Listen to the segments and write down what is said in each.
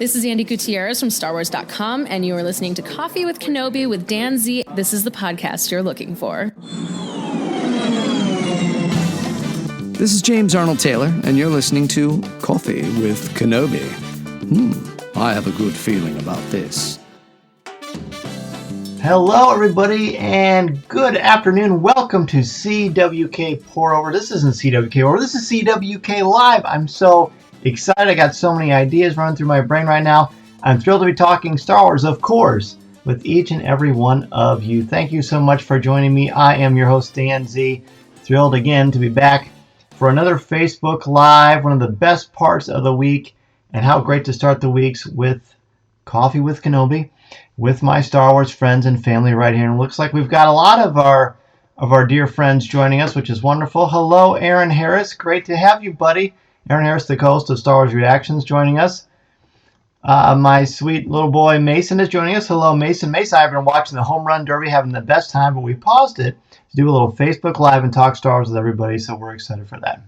This is Andy Gutierrez from StarWars.com, and you are listening to Coffee with Kenobi with Dan Z. This is the podcast you're looking for. This is James Arnold Taylor, and you're listening to Coffee with Kenobi. I have a good feeling about this. Hello, everybody, and good afternoon. Welcome to CWK Pour Over. This isn't CWK Pour Over. This is CWK Live. I'm so excited. I got so many ideas running through my brain right now. I'm thrilled to be talking Star Wars, of course, with each and every one of you. Thank you so much for joining me. I am your host, Dan Z. Thrilled again to be back for another Facebook Live, one of the best parts of the week, and how great to start the weeks with Coffee with Kenobi, with my Star Wars friends and family right here. And it looks like we've got a lot of our dear friends joining us, which is wonderful. Hello, Aaron Harris. Great to have you, buddy. Aaron Harris, the co-host of Star Wars Reactions, joining us. My sweet little boy Mason is joining us. Hello, Mason. Mason, I've been watching the Home Run Derby, having the best time, but we paused it to do a little Facebook Live and talk Star Wars with everybody, so we're excited for that.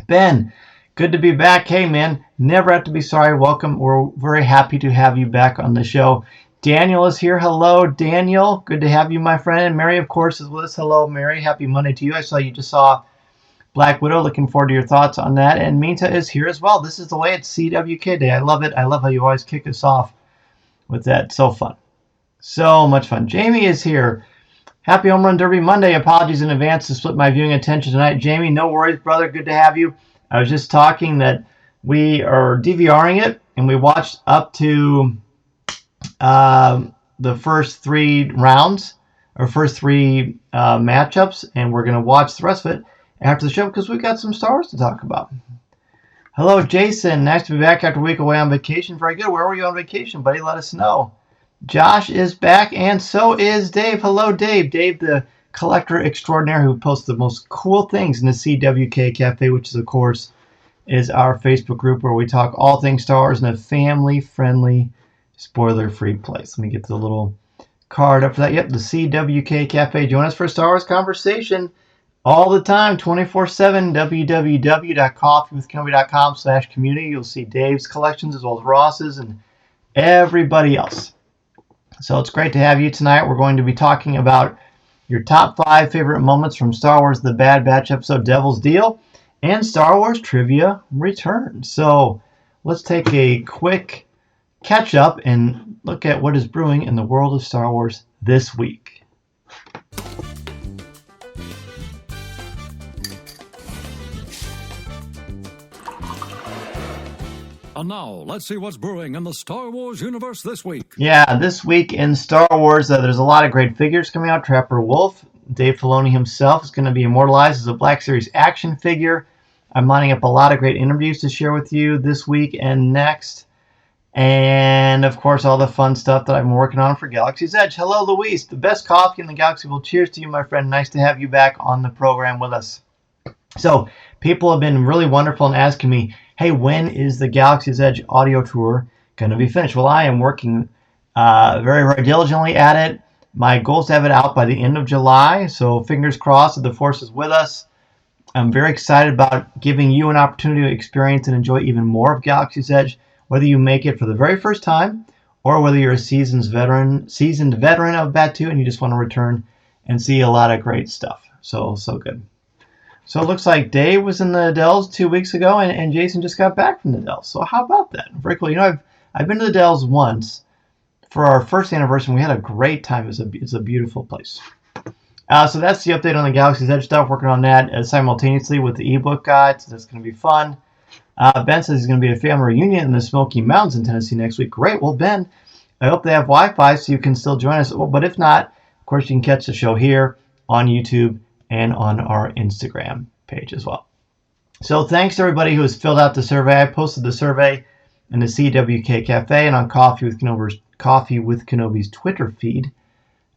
Ben, good to be back. Hey, man, never have to be sorry. Welcome. We're very happy to have you back on the show. Daniel is here. Hello, Daniel. Good to have you, my friend. And Mary, of course, is with us. Hello, Mary. Happy Monday to you. I saw you just saw Black Widow. Looking forward to your thoughts on that. And Minta is here as well. This is the way it's CWK Day. I love it. I love how you always kick us off with that. So fun. So much fun. Jamie is here. Happy Home Run Derby Monday. Apologies in advance to split my viewing attention tonight. Jamie, no worries, brother. Good to have you. I was just talking that we are DVRing it, and we watched up to the first three rounds, or first three matchups, and we're going to watch the rest of it after the show because we've got some Star Wars to talk about. Hello, Jason. Nice to be back after a week away on vacation. Very good. Where were you on vacation, buddy? Let us know. Josh is back, and so is Dave. Hello, Dave. Dave, the collector extraordinaire who posts the most cool things in the CWK Cafe, which is, of course, is our Facebook group where we talk all things Star Wars in a family-friendly, spoiler-free place. Let me get the little card up for that. Yep, the CWK Cafe. Join us for a Star Wars conversation all the time, 24/7, www.coffeewithkenobi.com/community. You'll see Dave's collections as well as Ross's and everybody else. So it's great to have you tonight. We're going to be talking about your top 5 favorite moments from Star Wars The Bad Batch episode Devil's Deal and Star Wars Trivia Returns. So let's take a quick catch up and look at what is brewing in the world of Star Wars this week. And now, let's see what's brewing in the Star Wars universe this week. Yeah, this week in Star Wars, there's a lot of great figures coming out. Trapper Wolf, Dave Filoni himself, is going to be immortalized as a Black Series action figure. I'm lining up a lot of great interviews to share with you this week and next. And, of course, all the fun stuff that I've been working on for Galaxy's Edge. Hello, Luis, the best coffee in the galaxy. Well, cheers to you, my friend. Nice to have you back on the program with us. So, people have been really wonderful in asking me, hey, when is the Galaxy's Edge audio tour going to be finished? Well, I am working very, very diligently at it. My goal is to have it out by the end of July, so fingers crossed that the Force is with us. I'm very excited about giving you an opportunity to experience and enjoy even more of Galaxy's Edge, whether you make it for the very first time or whether you're a seasoned veteran of Batuu and you just want to return and see a lot of great stuff. So good. So it looks like Dave was in the Dells 2 weeks ago, and Jason just got back from the Dells. So how about that? Very cool. You know, I've been to the Dells once for our first anniversary, and we had a great time. It's a beautiful place. So that's the update on the Galaxy's Edge stuff. Working on that simultaneously with the ebook guide. So that's going to be fun. Ben says he's going to be at a family reunion in the Smoky Mountains in Tennessee next week. Great. Well, Ben, I hope they have Wi-Fi so you can still join us. Well, but if not, of course, you can catch the show here on YouTube and on our Instagram page as well. So thanks to everybody who has filled out the survey. I posted the survey in the CWK Cafe and on Coffee with Kenobi's Twitter feed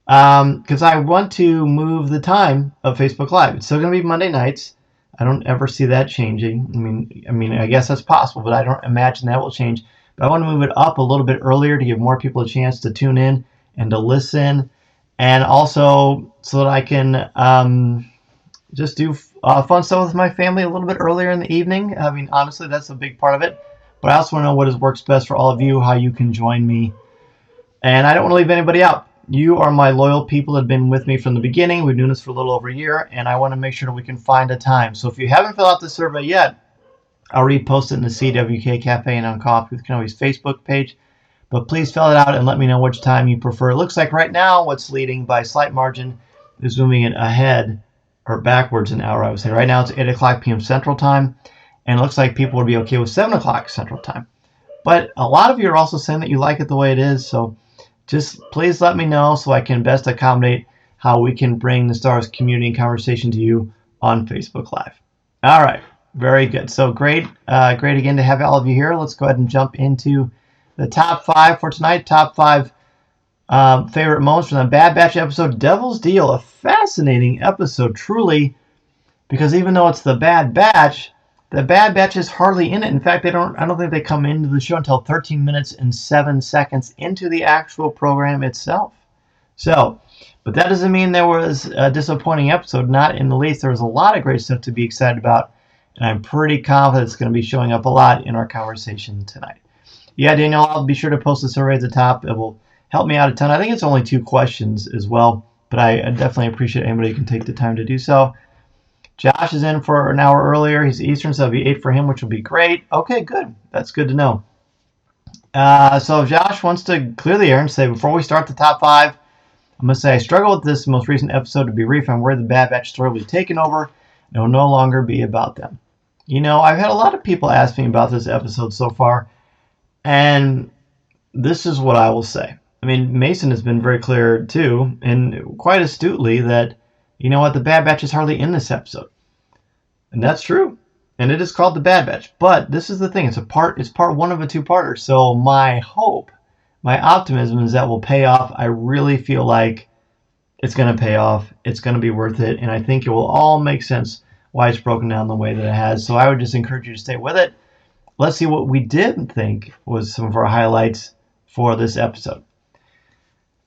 because I want to move the time of Facebook Live. It's still going to be Monday nights. I don't ever see that changing. I mean, I guess that's possible, but I don't imagine that will change. But I want to move it up a little bit earlier to give more people a chance to tune in and to listen, and also so that I can just do fun stuff with my family a little bit earlier in the evening. I mean, honestly, that's a big part of it. but I also want to know what works best for all of you, how you can join me. And I don't want to leave anybody out. You are my loyal people that have been with me from the beginning. We've been doing this for a little over a year, and I want to make sure that we can find a time. So if you haven't filled out the survey yet, I'll repost it in the CWK Cafe and on Coffee with Kenobi's Facebook page. But please fill it out and let me know which time you prefer. It looks like right now what's leading by a slight margin is moving it ahead, or backwards an hour, I would say. Right now it's 8 o'clock p.m. Central Time, and it looks like people would be okay with 7 o'clock Central Time. But a lot of you are also saying that you like it the way it is, so just please let me know so I can best accommodate how we can bring the Star Wars community and conversation to you on Facebook Live. All right, very good. So great again to have all of you here. Let's go ahead and jump into the top 5 for tonight. Top 5 favorite moments from the Bad Batch episode, Devil's Deal. A fascinating episode, truly, because even though it's the Bad Batch is hardly in it. In fact, I don't think they come into the show until 13 minutes and 7 seconds into the actual program itself. So, but that doesn't mean there was a disappointing episode. Not in the least. There was a lot of great stuff to be excited about, and I'm pretty confident it's going to be showing up a lot in our conversation tonight. Yeah, Daniel, I'll be sure to post the survey at the top. It will help me out a ton. I think it's only 2 questions as well, but I definitely appreciate anybody who can take the time to do so. Josh is in for an hour earlier. He's Eastern, so it'll be 8 for him, which will be great. Okay, good. That's good to know. So if Josh wants to clear the air and say, before we start the top 5, I'm going to say I struggle with this most recent episode to be brief on where the Bad Batch story will be taken over. It will no longer be about them. You know, I've had a lot of people ask me about this episode so far, and this is what I will say. I mean, Mason has been very clear, too, and quite astutely, that, you know what, the Bad Batch is hardly in this episode. And that's true. And it is called the Bad Batch. But this is the thing. It's part 1 of a 2-parter. So my hope, my optimism is that will pay off. I really feel like it's going to pay off. It's going to be worth it. And I think it will all make sense why it's broken down the way that it has. So I would just encourage you to stay with it. Let's see what we did think was some of our highlights for this episode.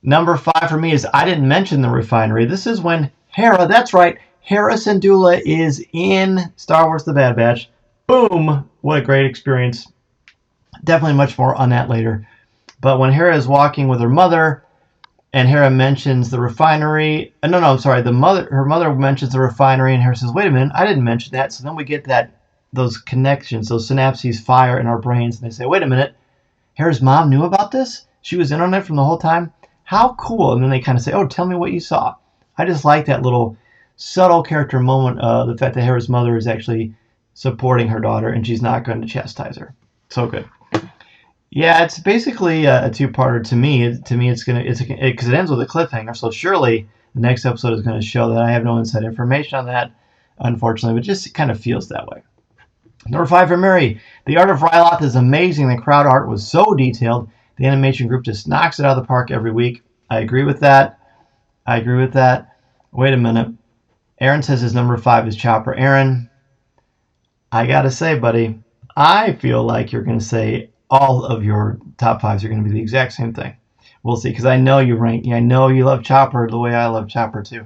Number 5 for me is I didn't mention the refinery. This is when Hera, that's right, Hera Syndulla is in Star Wars The Bad Batch. Boom! What a great experience. Definitely much more on that later. But when Hera is walking with her mother, and Hera mentions the refinery... her mother mentions the refinery, and Hera says, wait a minute, I didn't mention that. So then we get those connections, those synapses fire in our brains, and they say, wait a minute, Hera's mom knew about this? She was in on it from the whole time? How cool. And then they kind of say, oh, tell me what you saw. I just like that little subtle character moment, the fact that Hera's mother is actually supporting her daughter and she's not going to chastise her. So good. Yeah, it's basically a 2-parter to me. It's because it ends with a cliffhanger. So surely the next episode is going to show that. I have no inside information on that, unfortunately, but just kind of feels that way. Number 5 for Mary. The art of Ryloth is amazing. The crowd art was so detailed. The animation group just knocks it out of the park every week. I agree with that. Wait a minute. Aaron says his number 5 is Chopper. Aaron, I gotta say, buddy, I feel like you're going to say all of your top 5s are going to be the exact same thing. We'll see, because I know you love Chopper the way I love Chopper too.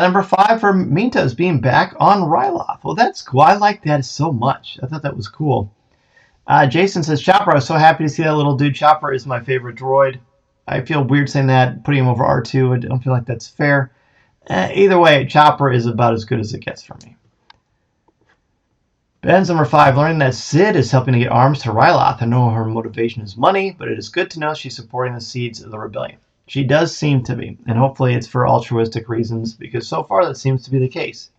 Number 5 for Minta is being back on Ryloth. Well, that's cool. I like that so much. I thought that was cool. Jason says, Chopper, I was so happy to see that little dude. Chopper is my favorite droid. I feel weird saying that, putting him over R2. I don't feel like that's fair. Either way, Chopper is about as good as it gets for me. Ben's number 5, learning that Sid is helping to get arms to Ryloth. I know her motivation is money, but it is good to know she's supporting the seeds of the rebellion. She does seem to be, and hopefully it's for altruistic reasons, because so far that seems to be the case.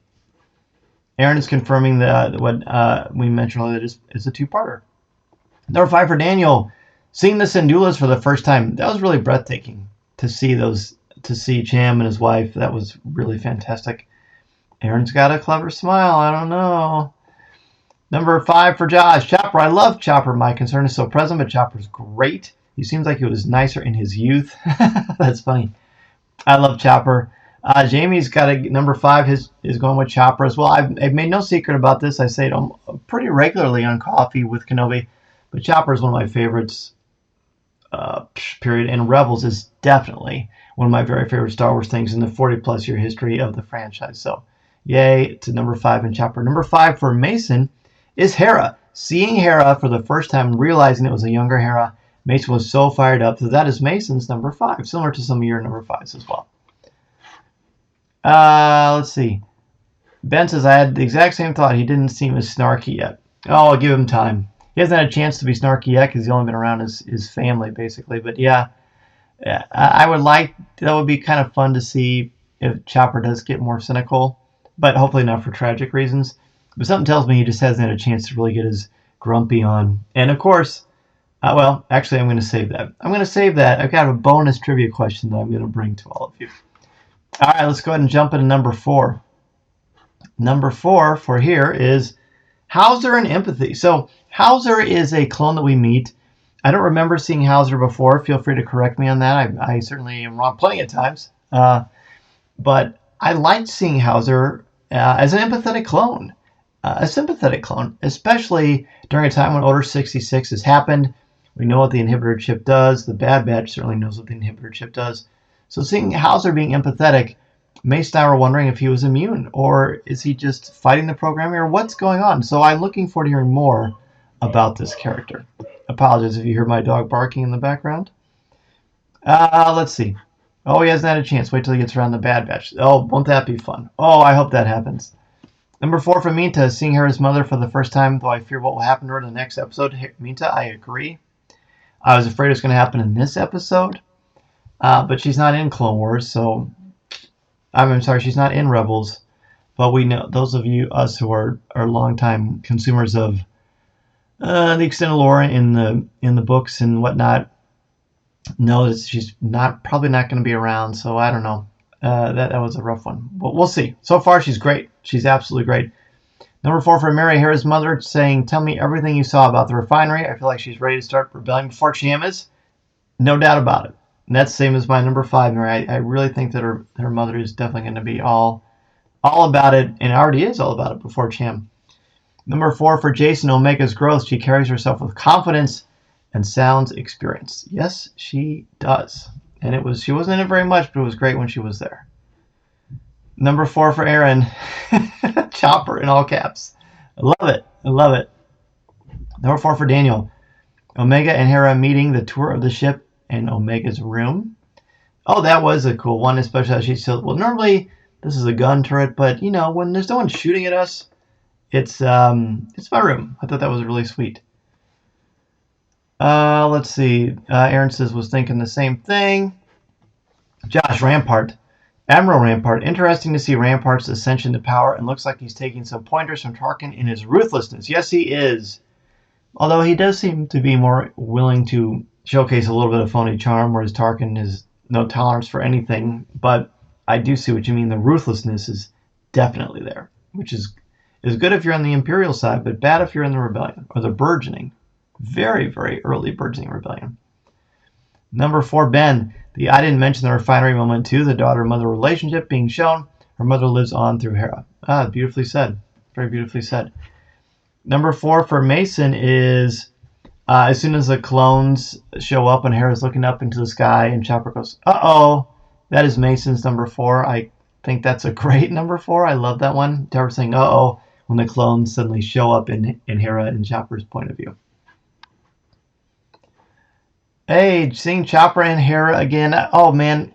Aaron is confirming that what we mentioned earlier is a 2-parter. Number 5 for Daniel, seeing the Syndullas for the first time. That was really breathtaking to see Cham and his wife. That was really fantastic. Aaron's got a clever smile. I don't know. Number 5 for Josh. Chopper. I love Chopper. My concern is so present, but Chopper's great. He seems like he was nicer in his youth. That's funny. I love Chopper. Jamie's got a number 5 is going with Chopper as well. I've made no secret about this. I say it pretty regularly on Coffee with Kenobi. But Chopper is one of my favorites, period. And Rebels is definitely one of my very favorite Star Wars things in the 40-plus year history of the franchise. So, yay to number 5 and Chopper. Number 5 for Mason is Hera. seeing Hera for the first time, realizing it was a younger Hera, Mason was so fired up. So that is Mason's number 5, similar to some of your number 5s as well. Let's see. Ben says, I had the exact same thought. He didn't seem as snarky yet. Oh, I'll give him time. He hasn't had a chance to be snarky yet because he's only been around his family, basically. But yeah, I would like, that would be kind of fun to see if Chopper does get more cynical, but hopefully not for tragic reasons. But something tells me he just hasn't had a chance to really get his grumpy on. And of course, well, actually, I'm going to save that. I've got a bonus trivia question that I'm going to bring to all of you. All right, let's go ahead and jump into number 4. Number 4 for here is Hauser and Empathy. So Hauser is a clone that we meet. I don't remember seeing Hauser before. Feel free to correct me on that. I certainly am wrong plenty of times. But I liked seeing Hauser as an empathetic clone, a sympathetic clone, especially during a time when Order 66 has happened. We know what the inhibitor chip does. The Bad Batch certainly knows what the inhibitor chip does. So seeing Hauser being empathetic, Mace and I were wondering if he was immune, or is he just fighting the programming, or what's going on? So I'm looking forward to hearing more about this character. Apologize if you hear my dog barking in the background. Let's see. Oh, he hasn't had a chance. Wait till he gets around the Bad Batch. Oh, won't that be fun? Oh, I hope that happens. Number 4 for Minta, seeing Hera's mother for the first time, though I fear what will happen to her in the next episode. Minta, I agree. I was afraid it was going to happen in this episode, but she's not in Clone Wars, so... I'm sorry, she's not in Rebels, but we know, those of us who are longtime consumers of the extended lore in the books and whatnot, know that she's probably not going to be around. So I don't know. That was a rough one, but we'll see. So far, she's great. She's absolutely great. Number 4 for Mary, Hera's mother, saying, "Tell me everything you saw about the refinery." I feel like she's ready to start rebelling before Cham is. No doubt about it. And that's the same as my number 5, Mary. I really think that her mother is definitely going to be all about it, and already is all about it before Cham. Number 4 for Jason, Omega's growth. She carries herself with confidence and sounds experienced. Yes, she does. And she wasn't in it very much, but it was great when she was there. Number 4 for Aaron, Chopper in all caps. I love it. Number 4 for Daniel, Omega and Hera meeting, the tour of the ship in Omega's room. Oh, that was a cool one, especially as she's still... Well, normally this is a gun turret, but you know, when there's no one shooting at us, it's my room. I thought that was really sweet. Let's see. Aaron says was thinking the same thing. Josh, Rampart. Admiral Rampart. Interesting to see Rampart's ascension to power, and looks like he's taking some pointers from Tarkin in his ruthlessness. Yes, he is. Although he does seem to be more willing to showcase a little bit of phony charm, whereas Tarkin has no tolerance for anything. But I do see what you mean. The ruthlessness is definitely there, which is good if you're on the Imperial side, but bad if you're in the Rebellion, or the burgeoning, very, very early burgeoning Rebellion. Number 4, Ben. I didn't mention the refinery moment, too. The daughter-mother relationship being shown. Her mother lives on through Hera. Beautifully said. Very beautifully said. Number 4 for Mason is... as soon as the clones show up and Hera's looking up into the sky and Chopper goes, uh-oh, that is Mason's number 4. I think that's a great number 4. I love that one. Chopper saying, uh-oh, when the clones suddenly show up in Hera and Chopper's point of view. Hey, seeing Chopper and Hera again. Oh, man.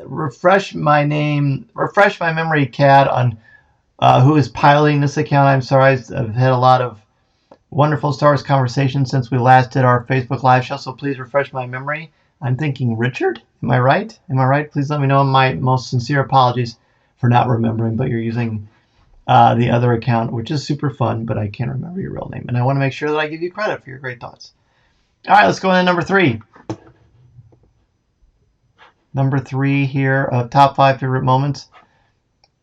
Refresh my memory, Cad, on who is piloting this account. I'm sorry. I've had a lot of wonderful Star Wars conversations since we last did our Facebook Live show, so please refresh my memory. I'm thinking Richard. Am I right? Please let me know. My most sincere apologies for not remembering, but you're using the other account, which is super fun, but I can't remember your real name. And I want to make sure that I give you credit for your great thoughts. All right, let's go into number 3. Number 3 here of top 5 favorite moments.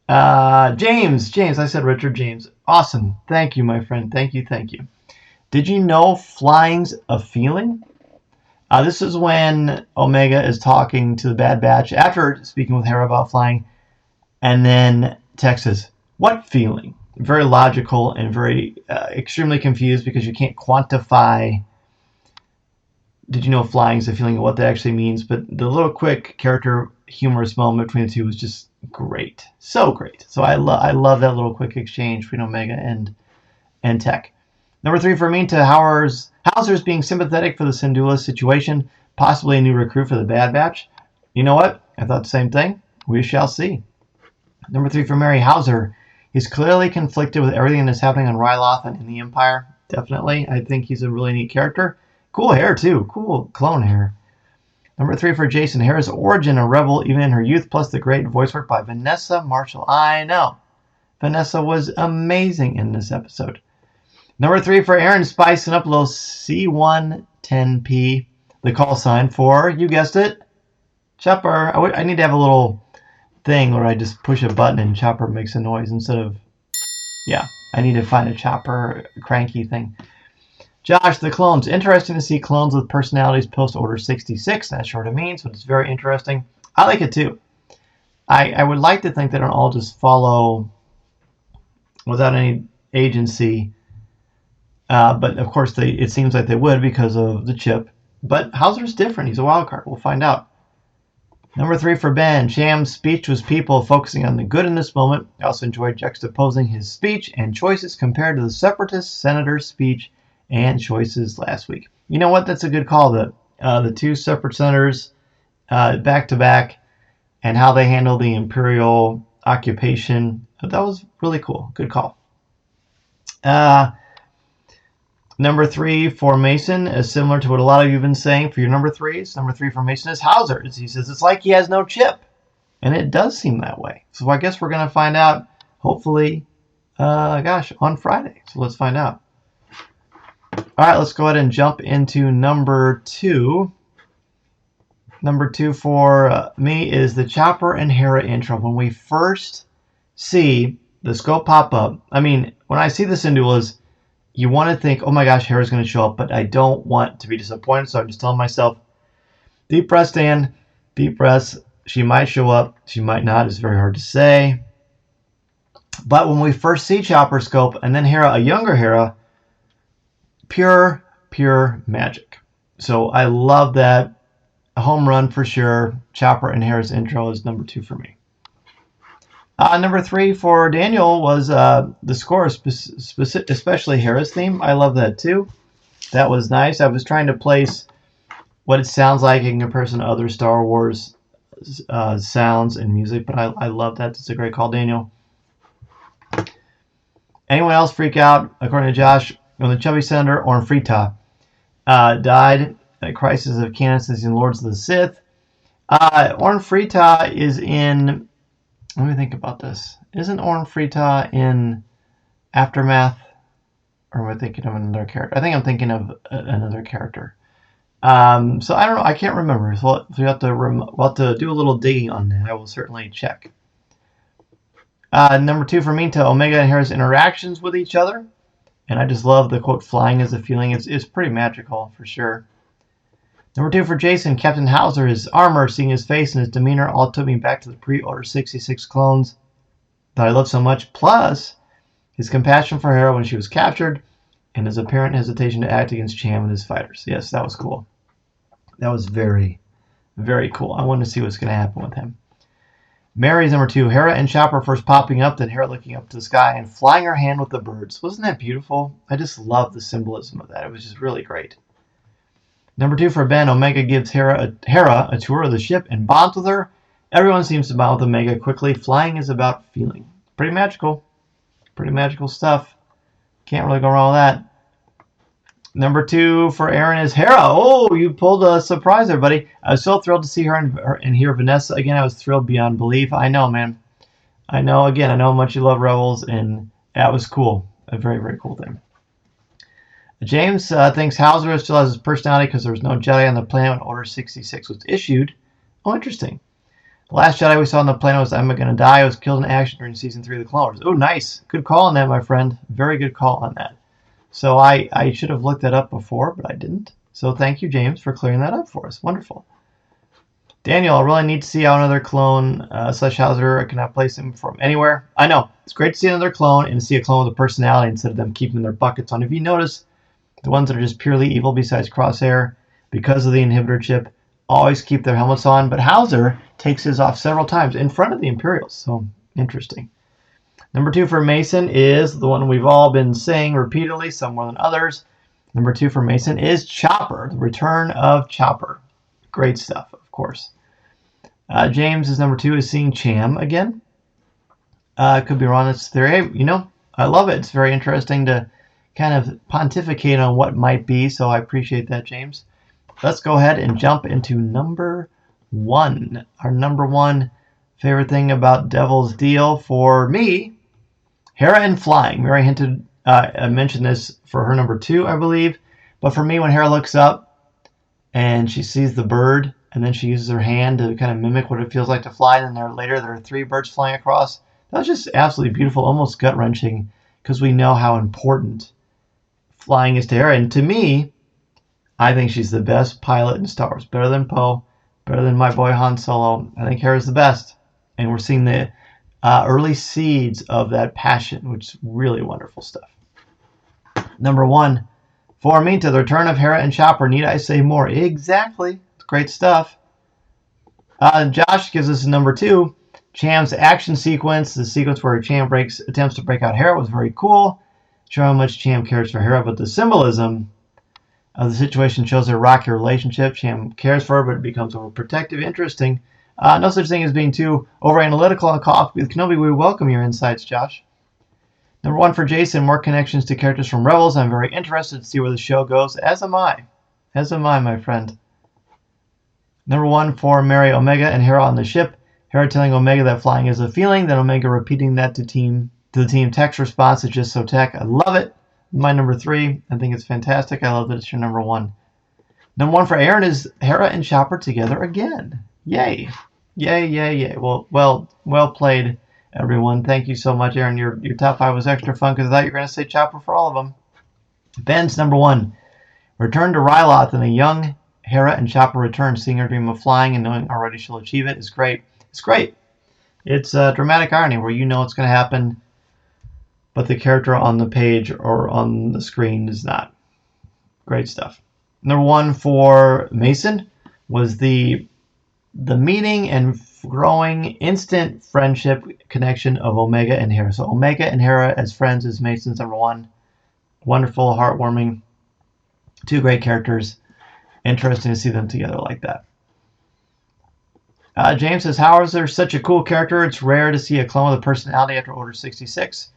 James, I said Richard, James. Awesome. Thank you, my friend. Thank you. Did you know flying's a feeling? This is when Omega is talking to the Bad Batch after speaking with Hera about flying, and then texts, "What feeling?" Very logical and very extremely confused because you can't quantify. Did you know flying's a feeling of what that actually means? But the little quick character humorous moment between the two was just great, so great. So I love that little quick exchange between Omega and and tech. Number 3 for me to Hauser's being sympathetic for the Syndulla situation, possibly a new recruit for the Bad Batch. You know what? I thought the same thing. We shall see. Number 3 for Mary Hauser. He's clearly conflicted with everything that's happening on Ryloth and in the Empire. Definitely. I think he's a really neat character. Cool hair, too. Cool clone hair. Number 3 for Jason. Hera's origin, a rebel even in her youth, plus the great voice work by Vanessa Marshall. I know. Vanessa was amazing in this episode. Number 3 for Aaron, spicing up a little C110P, the call sign for, you guessed it, Chopper. I need to have a little thing where I just push a button and Chopper makes a noise instead of, yeah, I need to find a Chopper cranky thing. Josh, the clones. Interesting to see clones with personalities post Order 66. Not sure what it means, but it's very interesting. I like it too. I would like to think they don't all just follow without any agency. But of course, it seems like they would because of the chip. But Hauser's different. He's a wild card. We'll find out. Number 3 for Ben. Sham's speech was people focusing on the good in this moment. I also enjoyed juxtaposing his speech and choices compared to the separatist senator's speech and choices last week. You know what? That's a good call. The two separate senators back to back and how they handle the imperial occupation. That was really cool. Good call. Number 3 for Mason is similar to what a lot of you have been saying for your number 3s. Number 3 for Mason is Hauser. He says it's like he has no chip. And it does seem that way. So I guess we're going to find out, hopefully, on Friday. So let's find out. All right, let's go ahead and jump into number 2. Number 2 for me is the Chopper and Hera intro. When we first see the scope pop up, I mean, when I see the Syndullas, you want to think, oh my gosh, Hera's going to show up, but I don't want to be disappointed, so I'm just telling myself, deep breath, Dan, deep breaths. She might show up, she might not. It's very hard to say. But when we first see Chopper scope and then Hera, a younger Hera, pure magic. So I love that. A home run for sure. Chopper and Hera's intro is number 2 for me. Number 3 for Daniel was the score, especially Hera's theme. I love that too. That was nice. I was trying to place what it sounds like in comparison to other Star Wars sounds and music, but I love that. It's a great call, Daniel. Anyone else freak out? According to Josh, when the chubby senator, Orn Frita, died at Crisis of Canon since in Lords of the Sith. Orn Frita is in... Let me think about this. Isn't Orn Frita in Aftermath? Or am I thinking of another character? I think I'm thinking of another character. So I don't know. I can't remember. So we'll have to do a little digging on that. I will certainly check. Number 2 for me, to Omega and Hera's interactions with each other. And I just love the quote, flying as a feeling. It's pretty magical for sure. Number 2 for Jason, Captain Hauser, his armor, seeing his face and his demeanor all took me back to the pre-Order 66 clones that I love so much, plus his compassion for Hera when she was captured and his apparent hesitation to act against Cham and his fighters. Yes, that was cool. That was very, very cool. I want to see what's going to happen with him. Mary's number 2, Hera and Chopper first popping up, then Hera looking up to the sky and flying her hand with the birds. Wasn't that beautiful? I just love the symbolism of that. It was just really great. Number 2 for Ben, Omega gives Hera a tour of the ship and bonds with her. Everyone seems to bond with Omega quickly. Flying is about feeling. Pretty magical. Pretty magical stuff. Can't really go wrong with that. Number 2 for Aaron is Hera. Oh, you pulled a surprise there, buddy. I was so thrilled to see her and hear Vanessa again. I was thrilled beyond belief. I know, man. I know, again, I know how much you love Rebels, and that was cool. A very, very cool thing. James thinks Hauser still has his personality because there was no Jedi on the planet when Order 66 was issued. Oh, interesting. The last Jedi we saw on the planet was Emma Gonna Die. It was killed in action during Season 3 of the Clone Wars. Oh, nice. Good call on that, my friend. Very good call on that. So I should have looked that up before, but I didn't. So thank you, James, for clearing that up for us. Wonderful. Daniel, I really need to see how another clone slash Hauser can I place him from anywhere. I know. It's great to see another clone and to see a clone with a personality instead of them keeping their buckets on. If you notice, the ones that are just purely evil besides Crosshair, because of the inhibitor chip, always keep their helmets on. But Hauser takes his off several times in front of the Imperials. So, interesting. Number 2 for Mason is the one we've all been saying repeatedly, some more than others. Number 2 for Mason is Chopper, the return of Chopper. Great stuff, of course. James's number 2 is seeing Cham again. Could be wrong, that's theory. I love it. It's very interesting to kind of pontificate on what might be, so I appreciate that, James. Let's go ahead and jump into number 1. Our number 1 favorite thing about Devil's Deal for me, Hera and flying. Mary mentioned this for her number 2, I believe. But for me, when Hera looks up and she sees the bird, and then she uses her hand to kind of mimic what it feels like to fly, and then there are 3 birds flying across. That was just absolutely beautiful, almost gut-wrenching, because we know how important flying is to Hera. And to me, I think she's the best pilot in Star Wars. Better than Poe, better than my boy Han Solo. I think Hera's the best. And we're seeing the early seeds of that passion, which is really wonderful stuff. Number 1, for me, to the return of Hera and Chopper. Need I say more? Exactly. It's great stuff. Josh gives us number 2. Cham's action sequence, the sequence where Cham attempts to break out Hera, was very cool. Showing how much Cham cares for Hera, but the symbolism of the situation shows a rocky relationship. Cham cares for her, but it becomes overprotective. Interesting. No such thing as being too over-analytical on Coffee with Kenobi. We welcome your insights, Josh. Number 1 for Jason, more connections to characters from Rebels. I'm very interested to see where the show goes, as am I. As am I, my friend. Number 1 for Mary, Omega, and Hera on the ship. Hera telling Omega that flying is a feeling, then Omega repeating that to the team text response is just so tech. I love it. My number 3, I think it's fantastic. I love that it's your number 1. Number 1 for Aaron is Hera and Chopper together again. Yay. Yay, yay, yay. Well played, everyone. Thank you so much, Aaron. Your top 5 was extra fun because I thought you were going to say Chopper for all of them. Ben's number 1. Return to Ryloth and a young Hera and Chopper return. Seeing her dream of flying and knowing already she'll achieve it is great. It's great. It's a dramatic irony where you know it's going to happen, but the character on the page or on the screen is not. Great stuff. Number 1 for Mason was the meeting and growing instant friendship connection of Omega and Hera. So Omega and Hera as friends is Mason's number 1. Wonderful, heartwarming. 2 great characters. Interesting to see them together like that. James says, how is there such a cool character? It's rare to see a clone with a personality after Order 66.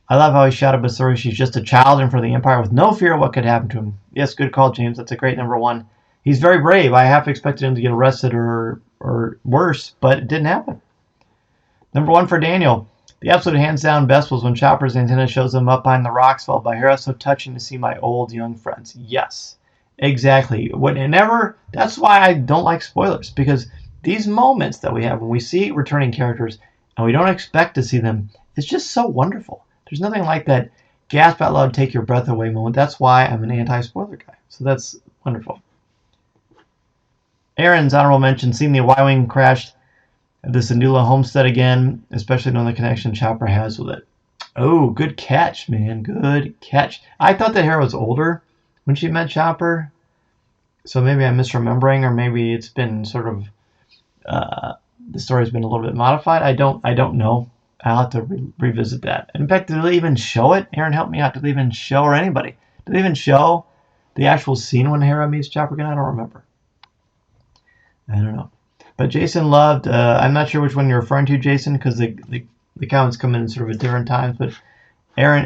I love how he shouted Basuri. She's just a child in front of the Empire with no fear of what could happen to him. Yes, good call, James. That's a great number 1. He's very brave. I half expected him to get arrested or worse, but it didn't happen. Number 1 for Daniel. The absolute hands-down best was when Chopper's antenna shows him up behind the rocks, followed by Hera. So touching to see my old young friends. Yes, exactly. That's why I don't like spoilers, because these moments that we have when we see returning characters and we don't expect to see them, it's just so wonderful. There's nothing like that gasp out loud, take your breath away moment. That's why I'm an anti-spoiler guy. So that's wonderful. Aaron's honorable mention, seeing the Y-Wing crash at the Syndulla homestead again, especially knowing the connection Chopper has with it. Oh, good catch, man. Good catch. I thought that Hera was older when she met Chopper, so maybe I'm misremembering, or maybe it's been sort of the story's been a little bit modified. I don't know. I'll have to revisit that. In fact, did they even show it? Aaron, help me out. Did they even show, or anybody? Did they even show the actual scene when Hera meets Chopper again? I don't remember. I don't know. But Jason loved, I'm not sure which one you're referring to, Jason, because the comments come in sort of at different times. But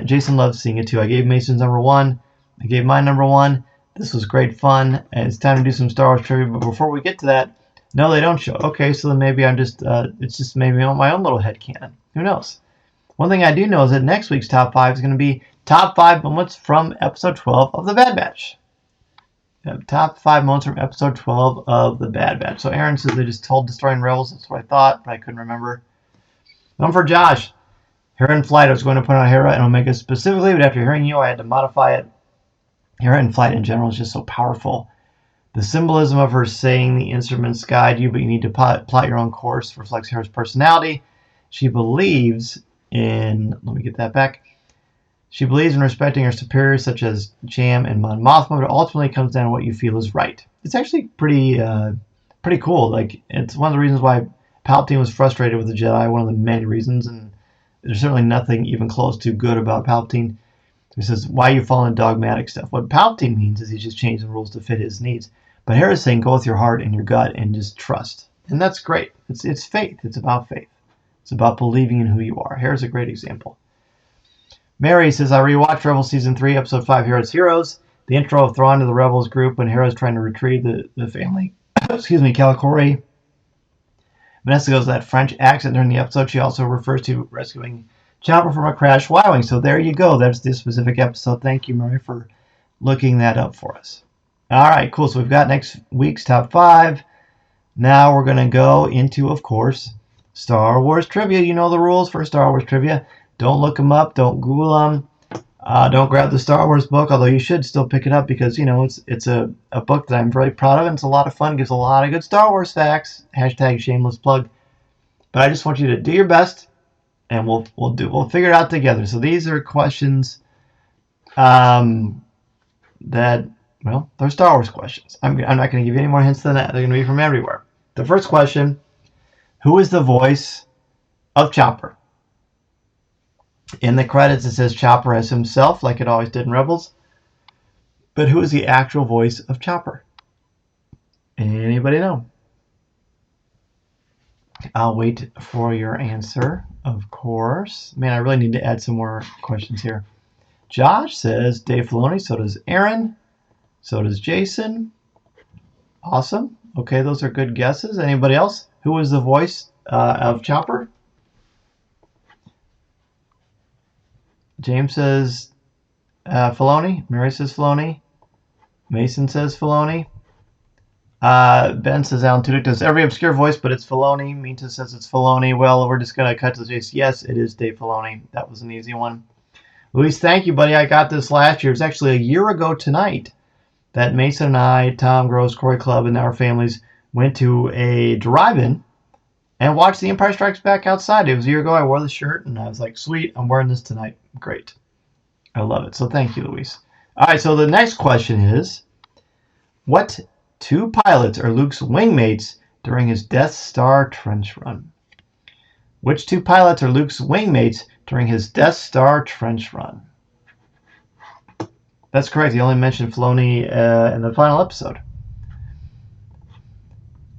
Jason loved seeing it too. I gave Mason's number 1. I gave mine number 1. This was great fun. And it's time to do some Star Wars trivia. But before we get to that, no, they don't show. Okay, so then maybe I'm just, it's just maybe on my own little headcanon. Who knows? One thing I do know is that next week's top 5 is going to be top 5 moments from episode 12 of The Bad Batch. Top 5 moments from episode 12 of The Bad Batch. So Aaron says they just told Destroying Rebels. That's what I thought, but I couldn't remember. One for Josh. Hera in Flight. I was going to put on Hera and Omega specifically, but after hearing you, I had to modify it. Hera in Flight in general is just so powerful. The symbolism of her saying the instruments guide you, but you need to plot your own course reflects Hera's personality. She believes in, let me get that back. She believes in respecting her superiors such as Cham and Mon Mothma, but ultimately it comes down to what you feel is right. It's actually pretty cool. Like, it's one of the reasons why Palpatine was frustrated with the Jedi, one of the many reasons, and there's certainly nothing even close to good about Palpatine. He says, why are you following dogmatic stuff? What Palpatine means is he's just changing the rules to fit his needs. But Hera's saying, go with your heart and your gut and just trust. And that's great. It's faith. It's about faith. It's about believing in who you are. Hera's a great example. Mary says, I rewatched Rebels Season 3, Episode 5, Hera's Heroes. The intro of Thrawn to the Rebels group when Hera's trying to retrieve the family. Calicori. Vanessa goes, that French accent during the episode. She also refers to rescuing Chopper from a crashed Y-Wing. So there you go. That's this specific episode. Thank you, Mary, for looking that up for us. All right, cool. So we've got next week's top 5. Now we're going to go into, of course, Star Wars trivia. You know the rules for Star Wars trivia. Don't look them up. Don't Google them. Don't grab the Star Wars book, although you should still pick it up because, it's a book that I'm very proud of, and it's a lot of fun. Gives a lot of good Star Wars facts. Hashtag shameless plug. But I just want you to do your best, and we'll figure it out together. So these are questions they're Star Wars questions. I'm not going to give you any more hints than that. They're going to be from everywhere. The first question, who is the voice of Chopper? In the credits, it says Chopper as himself, like it always did in Rebels. But who is the actual voice of Chopper? Anybody know? I'll wait for your answer, of course. Man, I really need to add some more questions here. Josh says Dave Filoni. So does Aaron. So does Jason. Awesome. Okay, those are good guesses. Anybody else? Who is the voice of Chopper? James says Filoni. Mary says Filoni. Mason says Filoni. Ben says Alan Tudyk does every obscure voice, but it's Filoni. Minta says it's Filoni. Well, we're just going to cut to the chase. Yes, it is Dave Filoni. That was an easy one. Luis, thank you, buddy. I got this last year. It was actually a year ago tonight that Mason and I, Tom Gross, Corey Clubb, and our families went to a drive-in and watched The Empire Strikes Back outside. It was a year ago. I wore the shirt, and I was like, sweet, I'm wearing this tonight. Great. I love it. So thank you, Luis. All right, so the next question is, what 2 pilots are Luke's wingmates during his Death Star trench run? Which 2 pilots are Luke's wingmates during his Death Star trench run? That's correct. He only mentioned Filoni in the final episode.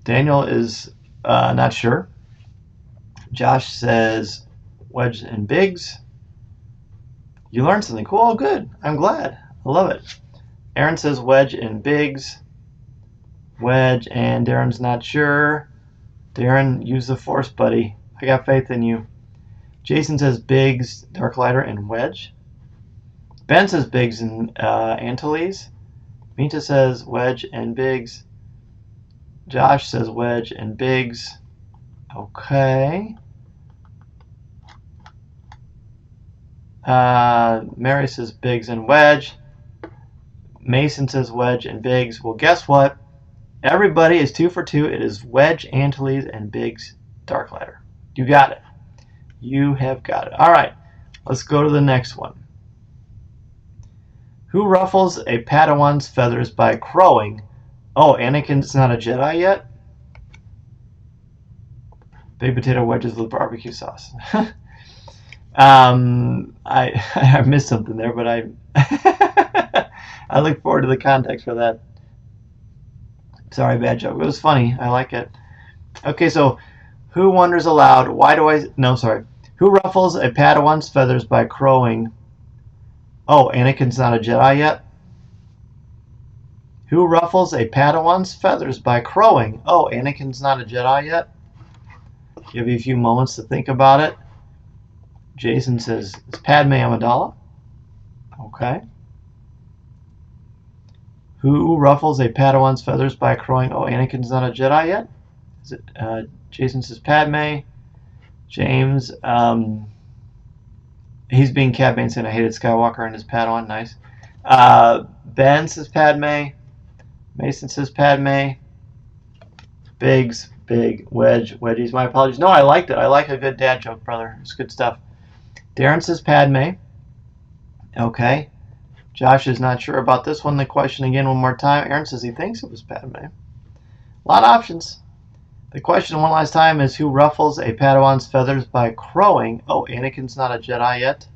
Daniel is not sure. Josh says Wedge and Biggs. You learned something cool. Oh, good. I'm glad. I love it. Aaron says Wedge and Biggs. Wedge and Darren's not sure. Darren, use the Force, buddy. I got faith in you. Jason says Biggs, Darklighter, and Wedge. Ben says Biggs and Antilles. Minta says Wedge and Biggs. Josh says Wedge and Biggs. Okay. Mary says Biggs and Wedge. Mason says Wedge and Biggs. Well, guess what? Everybody is 2 for 2. It is Wedge, Antilles, and Biggs, Darklighter. You got it. You have got it. All right. Let's go to the next one. Who ruffles a Padawan's feathers by crowing? Oh, Anakin's not a Jedi yet? Baked potato wedges with barbecue sauce. I missed something there, but I look forward to the context for that. Sorry, bad joke. It was funny. I like it. Okay, so who wonders aloud? Who ruffles a Padawan's feathers by crowing? Oh, Anakin's not a Jedi yet? Who ruffles a Padawan's feathers by crowing? Oh, Anakin's not a Jedi yet? Give you a few moments to think about it. Jason says, it's Padme Amidala. Okay. Who ruffles a Padawan's feathers by crowing? Oh, Anakin's not a Jedi yet? Is it, Jason says Padme. James, he's being Cad Bane saying I hated Skywalker and his Padawan. Nice. Ben says Padme. Mason says Padme. Biggs, Big, Wedgies. My apologies. No, I liked it. I like a good dad joke, brother. It's good stuff. Darren says Padme. Okay. Josh is not sure about this one. The question again one more time. Aaron says he thinks it was Padme. A lot of options. The question one last time is who ruffles a Padawan's feathers by crowing? Oh, Anakin's not a Jedi yet.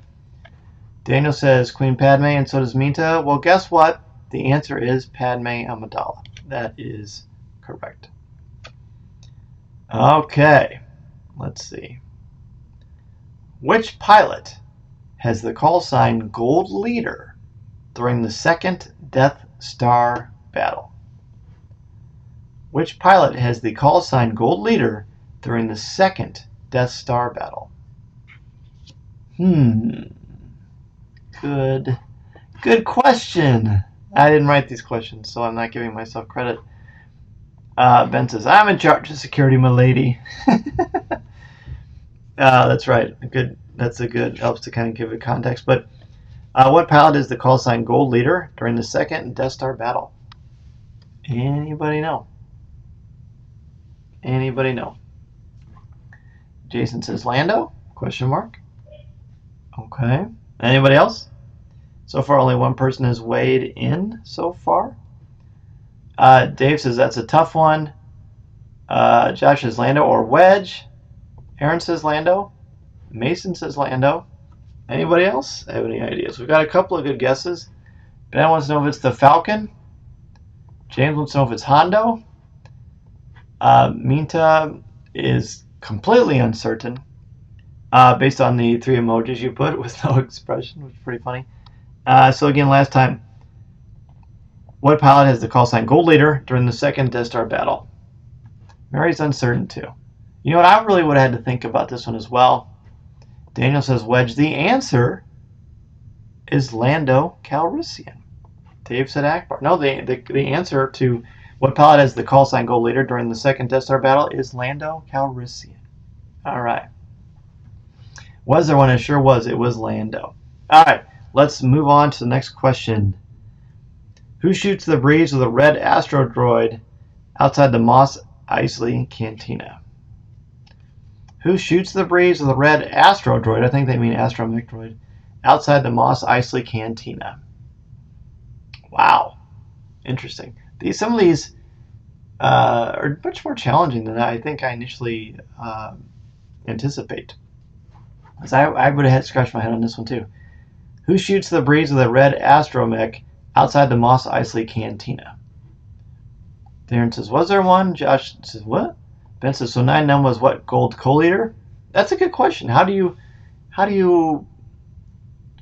Daniel says Queen Padme, and so does Minta. Well, guess what? The answer is Padme Amidala. That is correct. Okay, let's see. Which pilot has the call sign Gold Leader during the second Death Star battle? Which pilot has the call sign Gold Leader during the second Death Star battle? Good question. I didn't write these questions, so I'm not giving myself credit. Ben says, I'm in charge of security, my lady. That's right. That's a good, helps to kind of give it context. But what pilot is the call sign Gold Leader during the second Death Star battle? Anybody know? Anybody know? Jason says Lando? Question mark. Okay. Anybody else? So far, only one person has weighed in so far. Dave says that's a tough one. Josh says Lando or Wedge. Aaron says Lando. Mason says Lando. Anybody else have any ideas? We've got a couple of good guesses. Ben wants to know if it's the Falcon. James wants to know if it's Hondo. Minta is completely uncertain based on the 3 emojis you put with no expression, which is pretty funny. So again, last time, what pilot has the call sign Gold Leader during the second Death Star battle? Mary's uncertain too. You know what? I really would have had to think about this one as well. Daniel says Wedge. The answer is Lando Calrissian. Dave said Akbar. No, the answer to what pilot has the call sign Gold Leader during the second Death Star battle is Lando Calrissian. All right. Was there one? It sure was. It was Lando. All right. Let's move on to the next question. Who shoots the breeze with a red astro droid outside the Mos Eisley Cantina? Who shoots the breeze with a red astro droid? I think they mean astromech droid. Outside the Mos Eisley Cantina. Wow. Interesting. Some of these are much more challenging than I think I initially anticipate. Because I would have had to scratch my head on this one too. Who shoots the breeze with a red astromech outside the Mos Eisley Cantina? Darren says, was there one? Josh says, what? Ben says, so 9-9 was what? Gold co-leader? That's a good question. How do you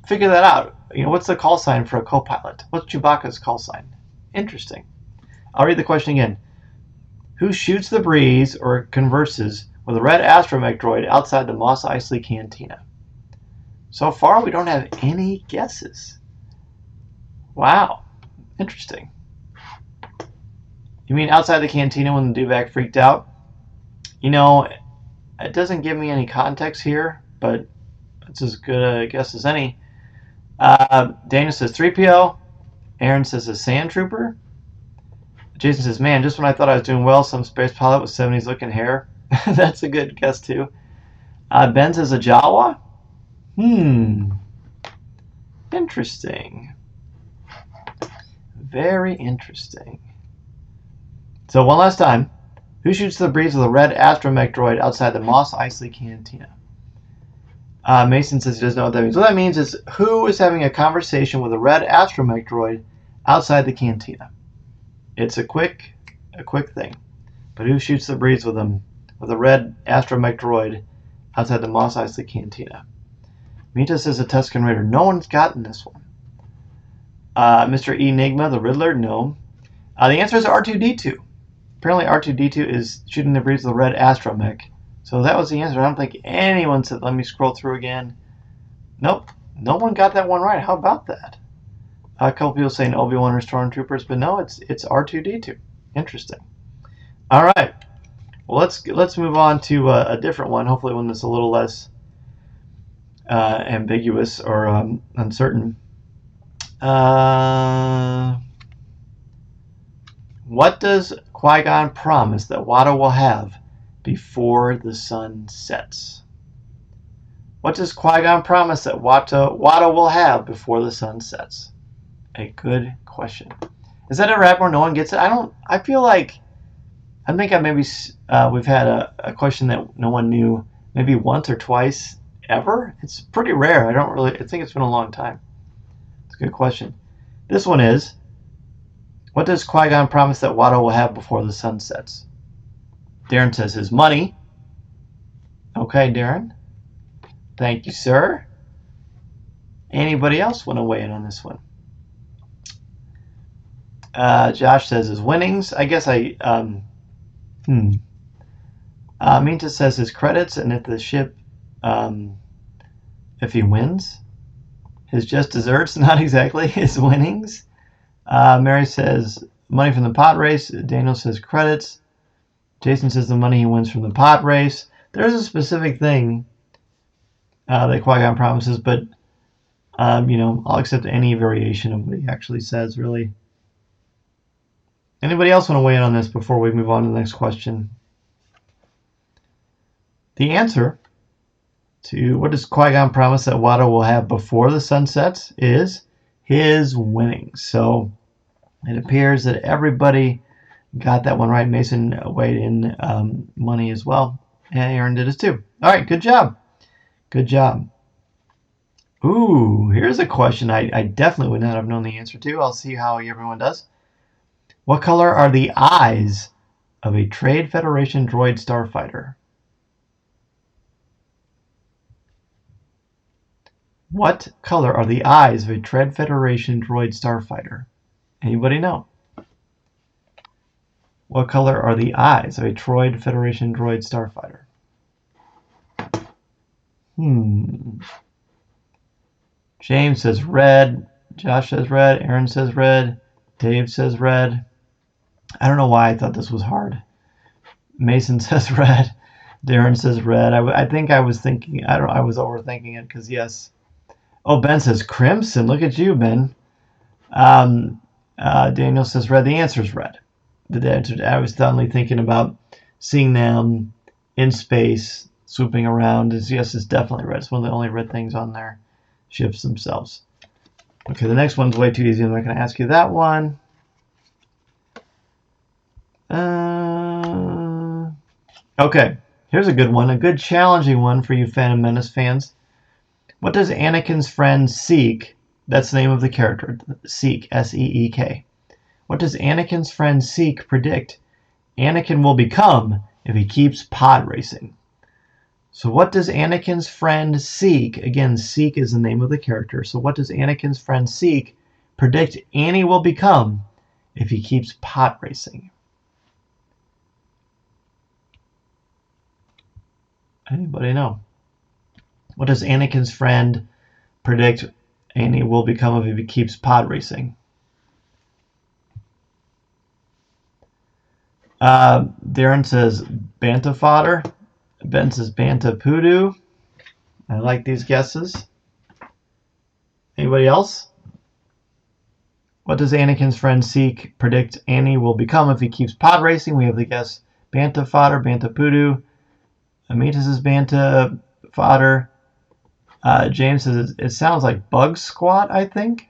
figure that out? You know, what's the call sign for a co-pilot? What's Chewbacca's call sign? Interesting. I'll read the question again. Who shoots the breeze or converses with a red astromech droid outside the Mos Eisley Cantina? So far, we don't have any guesses. Wow. Interesting. You mean outside the cantina when the duvak freaked out? You know, it doesn't give me any context here, but it's as good a guess as any. Daniel says 3PO. Aaron says a sand trooper. Jason says, man, just when I thought I was doing well, some space pilot with 70s looking hair. That's a good guess too. Ben says a Jawa. Interesting. Very interesting. So one last time. Who shoots the breeze with a red astromech droid outside the Mos Eisley Cantina? Mason says he doesn't know what that means. What that means is who is having a conversation with a red astromech droid outside the cantina? It's a quick thing. But who shoots the breeze with a red astromech droid outside the Mos Eisley Cantina? Mita says a Tusken Raider. No one's gotten this one. Mr. Enigma, the Riddler, no. The answer is R2-D2. Apparently R2-D2 is shooting the breeze with a red astromech. So that was the answer. I don't think anyone said, let me scroll through again. Nope. No one got that one right. How about that? A couple people saying Obi-Wan or Stormtroopers, but no, it's R2-D2. Interesting. All right. Well, let's move on to a different one. Hopefully one that's a little less ambiguous or uncertain. What does Qui-Gon promise that Watto will have before the sun sets? What does Qui-Gon promise that Watto will have before the sun sets? A good question. Has that ever happened where no one gets it? I feel like I think we've had a question that no one knew maybe once or twice ever. It's pretty rare. I think it's been a long time. It's a good question. This one is, what does Qui-Gon promise that Watto will have before the sun sets? Darren says his money. Okay, Darren. Thank you, sir. Anybody else want to weigh in on this one? Josh says his winnings. I guess Minta says his credits, and if the ship, if he wins, his just desserts, not exactly his winnings. Mary says money from the pod race. Daniel says credits. Jason says the money he wins from the pod race. There's a specific thing that Qui-Gon promises, but I'll accept any variation of what he actually says, really. Anybody else want to weigh in on this before we move on to the next question? The answer to what does Qui-Gon promise that Watto will have before the sun sets is his winnings. So it appears that everybody got that one right. Mason weighed in money as well. And Aaron did it too. All right, good job. Good job. Ooh, here's a question I definitely would not have known the answer to. I'll see how everyone does. What color are the eyes of a Trade Federation droid starfighter? What color are the eyes of a Trade Federation droid starfighter? Anybody know? What color are the eyes of a Trade Federation droid starfighter? James says red. Josh says red. Aaron says red. Dave says red. I don't know why I thought this was hard. Mason says red. Darren says red. I think I was thinking, I was overthinking it because yes. Oh, Ben says crimson. Look at you, Ben. Daniel says red. The answer is red. I was suddenly thinking about seeing them in space, swooping around. Yes, it's definitely red. It's one of the only red things on their ships themselves. Okay, the next one's way too easy. I'm not going to ask you that one. Okay, here's a good one. A good challenging one for you Phantom Menace fans. What does Anakin's friend Seek, that's the name of the character, Seek, S-E-E-K. What does Anakin's friend Seek predict Anakin will become if he keeps pod racing? So what does Anakin's friend Seek, again, Seek is the name of the character, so what does Anakin's friend Seek predict Annie will become if he keeps pod racing? Anybody know? What does Anakin's friend predict Annie will become if he keeps pod racing? Darren says Banta fodder. Ben says Banta poodoo. I like these guesses. Anybody else? What does Anakin's friend Seek predict Annie will become if he keeps pod racing? We have the guess Banta fodder, Banta poodoo. Amita says Banta fodder. James says it sounds like bug squat, I think.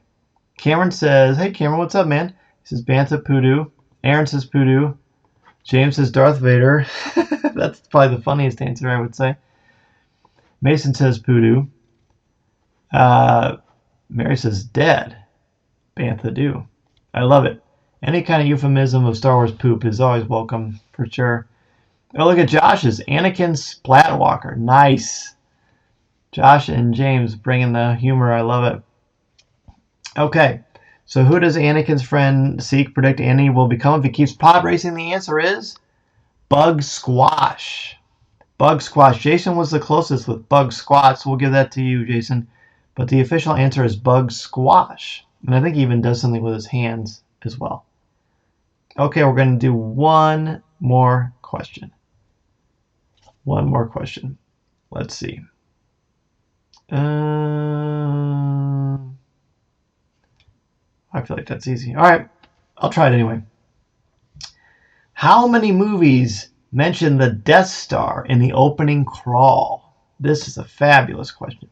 Cameron says, hey Cameron, what's up, man? He says Banta poodoo. Aaron says poodoo. James says Darth Vader. That's probably the funniest answer, I would say. Mason says poodoo. Mary says dead. Bantha do. I love it. Any kind of euphemism of Star Wars poop is always welcome, for sure. Oh, look at Josh's. Anakin Splatwalker. Nice. Josh and James bringing the humor. I love it. Okay. So who does Anakin's friend Seek predict Annie will become if he keeps pod racing? The answer is Bug Squash. Bug Squash. Jason was the closest with Bug Squat, so we'll give that to you, Jason. But the official answer is Bug Squash. And I think he even does something with his hands as well. Okay, we're going to do one more question. One more question. Let's see. I feel like that's easy. All right, I'll try it anyway. How many movies mention the Death Star in the opening crawl? This is a fabulous question.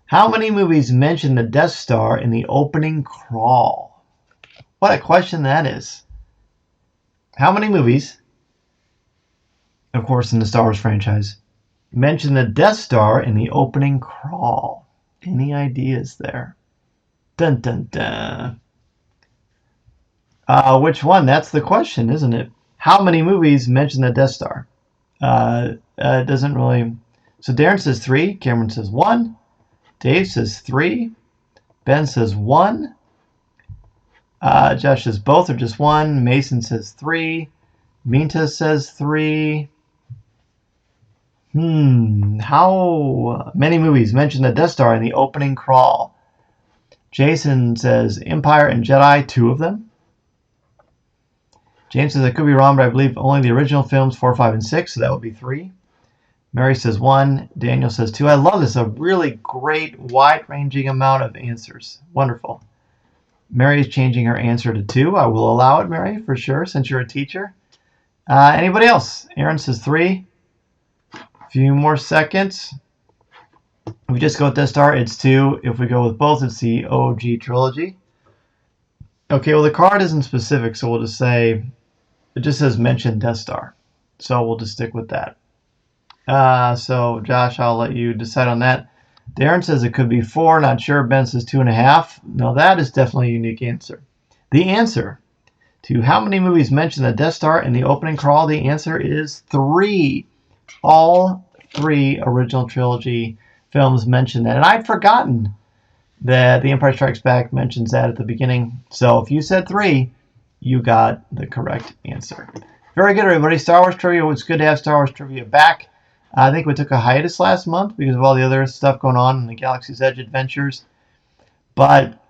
How many movies mention the Death Star in the opening crawl? What a question that is. How many movies of course, in the Star Wars franchise, mention the Death Star in the opening crawl? Any ideas there? Dun dun dun. Which one? That's the question, isn't it? How many movies mention the Death Star? It doesn't really. So Darren says 3. Cameron says 1. Dave says 3. Ben says 1. Josh says both or just 1. Mason says 3. Minta says 3. How many movies mention the Death Star in the opening crawl? Jason says Empire and Jedi, 2 of them. James says I could be wrong, but I believe only the original films 4, 5, and 6, so that would be 3. Mary says 1. Daniel says 2. I love this. A really great, wide-ranging amount of answers. Wonderful. Mary is changing her answer to 2. I will allow it, Mary, for sure, since you're a teacher. Anybody else? Aaron says 3. A few more seconds. If we just go with Death Star, it's 2. If we go with both, it's the OG trilogy. Okay, well, the card isn't specific, so we'll just say, it just says mention Death Star. So we'll just stick with that. So, Josh, I'll let you decide on that. Darren says it could be 4. Not sure. Ben says 2.5. No, that is definitely a unique answer. The answer to how many movies mention the Death Star in the opening crawl, the answer is 3. All 3 original trilogy films mention that. And I'd forgotten that The Empire Strikes Back mentions that at the beginning. So if you said 3, you got the correct answer. Very good, everybody. Star Wars trivia. It's good to have Star Wars trivia back. I think we took a hiatus last month because of all the other stuff going on in the Galaxy's Edge adventures. But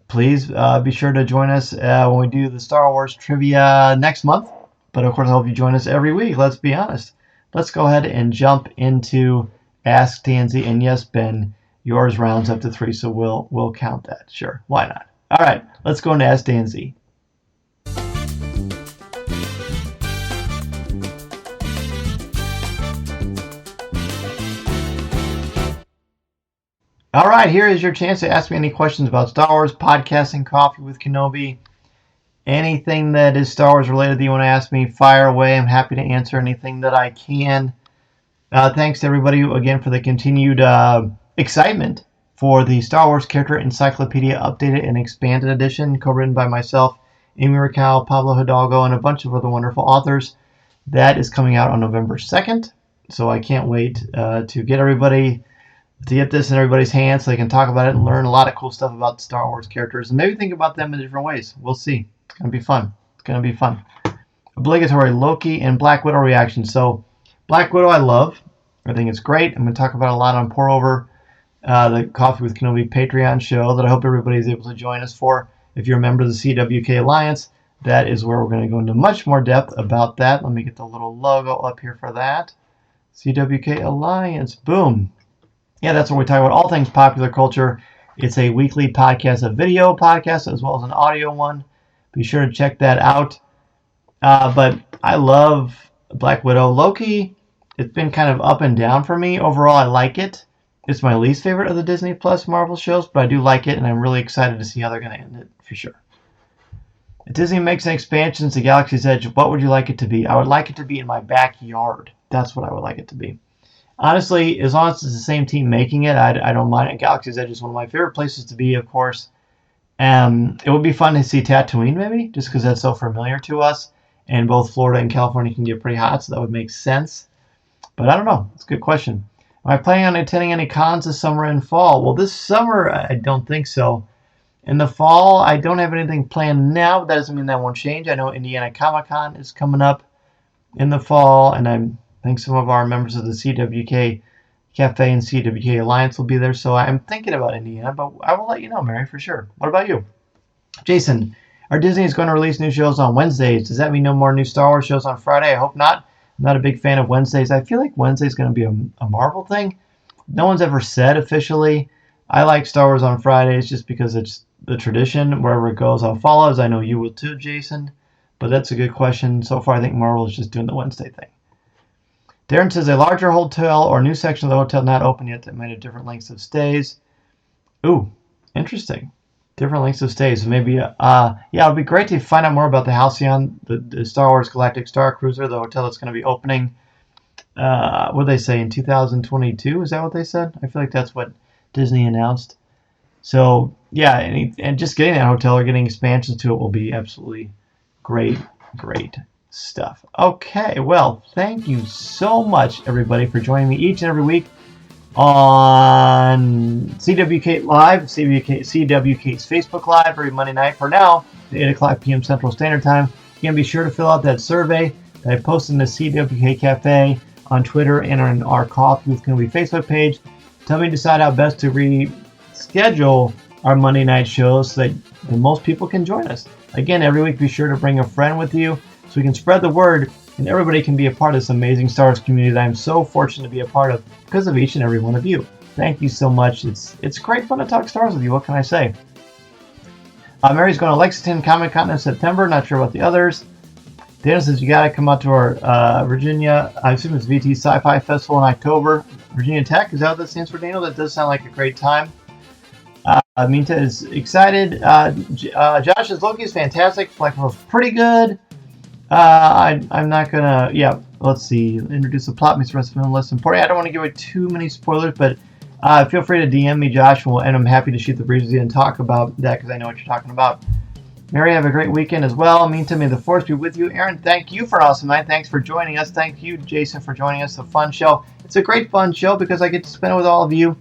please be sure to join us when we do the Star Wars trivia next month. But of course, I hope you join us every week. Let's be honest. Let's go ahead and jump into Ask Tansy. And yes, Ben, yours rounds up to 3, so we'll count that. Sure, why not? All right, let's go into Ask Tansy. All right, here is your chance to ask me any questions about Star Wars, podcasting, Coffee with Kenobi, anything that is Star Wars related that you want to ask me, fire away. I'm happy to answer anything that I can. Thanks to everybody again for the continued excitement for the Star Wars Character Encyclopedia Updated and Expanded Edition, co-written by myself, Amy Raquel, Pablo Hidalgo, and a bunch of other wonderful authors. That is coming out on November 2nd, so I can't wait to get this in everybody's hands so they can talk about it and learn a lot of cool stuff about Star Wars characters and maybe think about them in different ways. We'll see. It's going to be fun. It's going to be fun. Obligatory Loki and Black Widow reaction. So Black Widow I love. I think it's great. I'm going to talk about it a lot on Pour Over, the Coffee with Kenobi Patreon show that I hope everybody is able to join us for. If you're a member of the CWK Alliance, that is where we're going to go into much more depth about that. Let me get the little logo up here for that. CWK Alliance. Boom. Yeah, that's where we talk about all things popular culture. It's a weekly podcast, a video podcast, as well as an audio one. Be sure to check that out. But I love Black Widow. Loki, it's been kind of up and down for me. Overall, I like it. It's my least favorite of the Disney Plus Marvel shows, but I do like it, and I'm really excited to see how they're going to end it, for sure. If Disney makes an expansion to Galaxy's Edge, what would you like it to be? I would like it to be in my backyard. That's what I would like it to be. Honestly, as long as it's the same team making it, I don't mind it. Galaxy's Edge is one of my favorite places to be, of course. It would be fun to see Tatooine, maybe, just because that's so familiar to us. And both Florida and California can get pretty hot, so that would make sense. But I don't know. It's a good question. Am I planning on attending any cons this summer and fall? Well, this summer, I don't think so. In the fall, I don't have anything planned now, but that doesn't mean that won't change. I know Indiana Comic-Con is coming up in the fall, and I think some of our members of the CWK Cafe and CWK Alliance will be there, so I'm thinking about Indiana, but I will let you know, Mary, for sure. What about you? Jason, our Disney is going to release new shows on Wednesdays. Does that mean no more new Star Wars shows on Friday? I hope not. I'm not a big fan of Wednesdays. I feel like Wednesday's going to be a Marvel thing. No one's ever said officially. I like Star Wars on Fridays just because it's the tradition. Wherever it goes, I'll follow, as I know you will too, Jason. But that's a good question. So far, I think Marvel is just doing the Wednesday thing. Darren says a larger hotel or new section of the hotel not open yet that might have different lengths of stays. Ooh, interesting. different lengths of stay. So maybe, it'd be great to find out more about the Halcyon, the Star Wars Galactic Star Cruiser, the hotel that's going to be opening. What did they say, in 2022? Is that what they said? I feel like that's what Disney announced. So yeah, and just getting that hotel or getting expansions to it will be absolutely great stuff. Okay, well, thank you so much, everybody, for joining me each and every week on CWK Live, CWK's Facebook Live every Monday night for now, at 8 o'clock p.m. Central Standard Time. Again, be sure to fill out that survey that I posted in the CWK Cafe on Twitter and on our Coffee With Kenobi Facebook page. Tell me to decide how best to reschedule our Monday night shows so that the most people can join us. Again, every week be sure to bring a friend with you so we can spread the word and everybody can be a part of this amazing Star Wars community that I'm so fortunate to be a part of because of each and every one of you. Thank you so much. It's great fun to talk Star Wars with you. What can I say? Mary's going to Lexington Comic Con in September. Not sure about the others. Dana says you got to come out to our Virginia, I assume it's VT Sci-Fi Festival in October. Virginia Tech, is that what that stands for, Daniel? That does sound like a great time. Minta is excited. Josh says Loki is fantastic. Black Mirror's pretty good. I'm not gonna. Yeah, let's see. Introduce the plot, makes the rest of them less important. I don't want to give away too many spoilers, but feel free to DM me, Josh, and I'm happy to shoot the breeze with you and talk about that because I know what you're talking about. Mary, have a great weekend as well. Meantime, may the force be with you. Aaron, thank you for an awesome night. Thanks for joining us. Thank you, Jason, for joining us. A fun show. It's a great fun show because I get to spend it with all of you.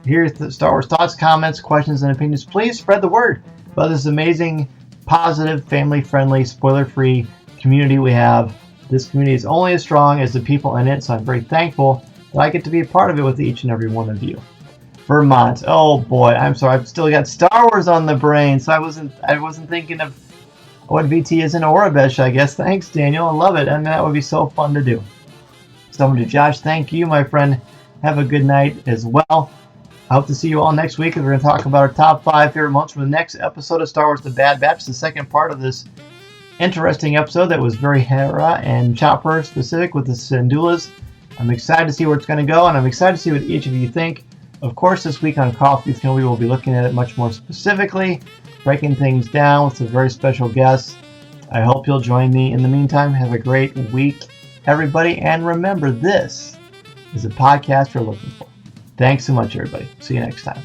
Here's the Star Wars thoughts, comments, questions, and opinions. Please spread the word about this amazing, positive, family-friendly, spoiler-free community we have. This community is only as strong as the people in it, so I'm very thankful that I get to be a part of it with each and every one of you. Vermont. Oh boy, I'm sorry. I've still got Star Wars on the brain, so I wasn't thinking of what VT is in Orabesh, I guess. Thanks, Daniel. I love it, and that would be so fun to do. So to Josh, thank you, my friend. Have a good night as well. I hope to see you all next week, as we're going to talk about our top 5 favorite moments from the next episode of Star Wars: The Bad Batch, the second part of this interesting episode that was very Hera and Chopper specific with the Syndulas. I'm excited to see where it's going to go, and I'm excited to see what each of you think. Of course, this week on Coffee With Kenobi, we'll be looking at it much more specifically, breaking things down with some very special guests. I hope you'll join me. In the meantime, have a great week, everybody, and remember, this is a podcast you're looking for. Thanks so much, everybody. See you next time.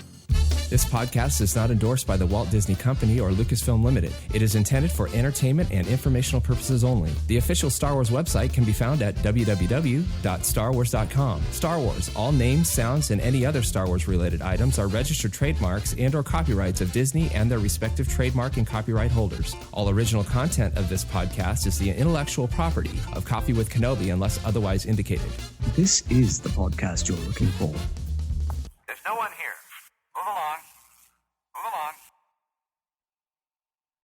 This podcast is not endorsed by the Walt Disney Company or Lucasfilm Limited. It is intended for entertainment and informational purposes only. The official Star Wars website can be found at www.starwars.com. Star Wars, all names, sounds, and any other Star Wars related items are registered trademarks and or copyrights of Disney and their respective trademark and copyright holders. All original content of this podcast is the intellectual property of Coffee With Kenobi unless otherwise indicated. This is the podcast you're looking for. There's no one